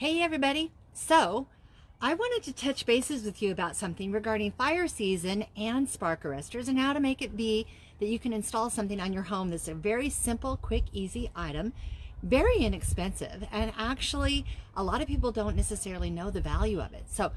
Hey everybody! So, I wanted to touch bases with you about something regarding fire season and spark arrestors and how to make it be that you can install something on your home that's a very simple, quick, easy item, very inexpensive, and actually a lot of people don't necessarily know the value of it. So,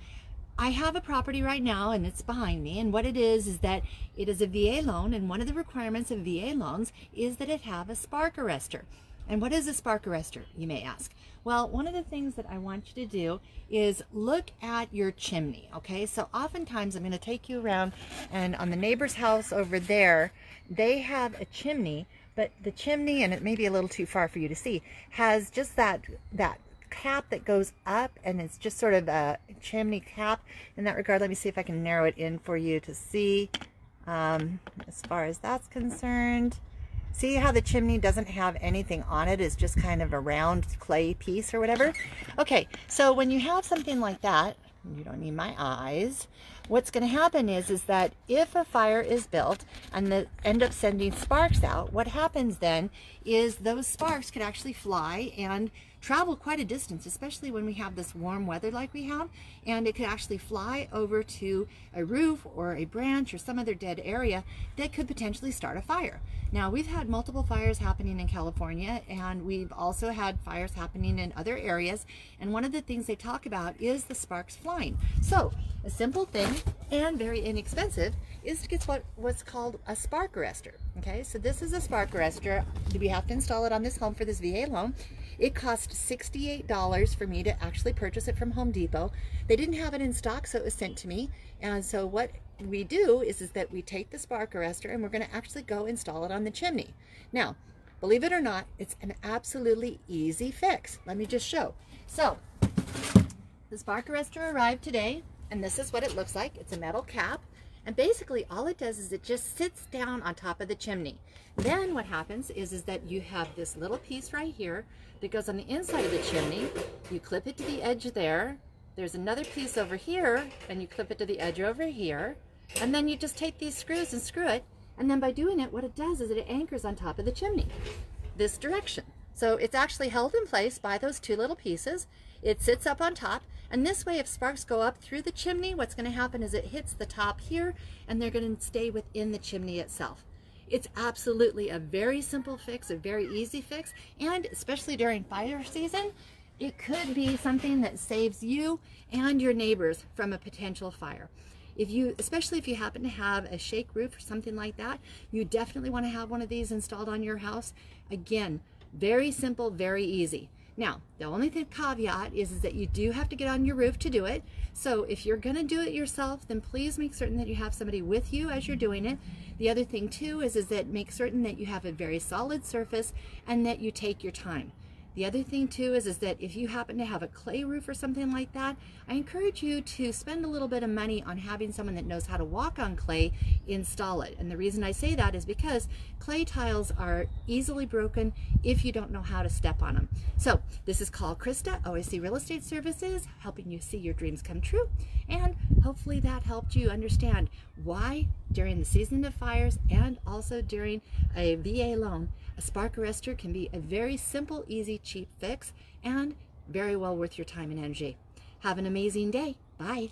I have a property right now and it's behind me, and what it is that it is a VA loan, and one of the requirements of VA loans is that it have a spark arrestor. And what is a spark arrestor, you may ask? Well, one of the things that I want you to do is look at your chimney, okay? So oftentimes I'm going to take you around, and on the neighbor's house over there, they have a chimney, but the chimney, and it may be a little too far for you to see, has just that cap that goes up, and it's just sort of a chimney cap in that regard. Let me see if I can narrow it in for you to see as far as that's concerned. See how the chimney doesn't have anything on it? It's just kind of a round clay piece or whatever. Okay, so when you have something like that, you don't need my eyes, what's going to happen is that if a fire is built and they end up sending sparks out, what happens then is those sparks could actually fly and travel quite a distance, especially when we have this warm weather like we have, and it could actually fly over to a roof or a branch or some other dead area that could potentially start a fire. Now, we've had multiple fires happening in California, and we've also had fires happening in other areas, and one of the things they talk about is the sparks flying. So a simple thing and very inexpensive is to get what's called a spark arrestor. Okay, so this is a spark arrestor. We have to install it on this home for this VA loan. It cost $68 for me to actually purchase it from Home Depot. They didn't have it in stock, so it was sent to me. And so what we do is that we take the spark arrestor and we're going to actually go install it on the chimney. Now, believe it or not, it's an absolutely easy fix. Let me just show. So, the spark arrestor arrived today, and this is what it looks like. It's a metal cap. And basically all it does is it just sits down on top of the chimney. Then what happens is that you have this little piece right here that goes on the inside of the chimney. You clip it to the edge there. There's another piece over here, and you clip it to the edge over here. And then you just take these screws and screw it. And then by doing it, what it does is that it anchors on top of the chimney this direction. So it's actually held in place by those two little pieces. It sits up on top, and this way if sparks go up through the chimney, what's going to happen is it hits the top here, and they're going to stay within the chimney itself. It's absolutely a very simple fix, a very easy fix, and especially during fire season, it could be something that saves you and your neighbors from a potential fire. Especially if you happen to have a shake roof or something like that, you definitely want to have one of these installed on your house. Again, very simple, very easy. Now, the only caveat is that you do have to get on your roof to do it. So if you're going to do it yourself, then please make certain that you have somebody with you as you're doing it. The other thing too is that make certain that you have a very solid surface and that you take your time. The other thing too is that if you happen to have a clay roof or something like that, I encourage you to spend a little bit of money on having someone that knows how to walk on clay install it. And the reason I say that is because clay tiles are easily broken if you don't know how to step on them. So this is called Krista, OSC Real Estate Services, helping you see your dreams come true. And hopefully that helped you understand why during the season of fires and also during a VA loan, a spark arrestor can be a very simple, easy, cheap fix and very well worth your time and energy. Have an amazing day. Bye.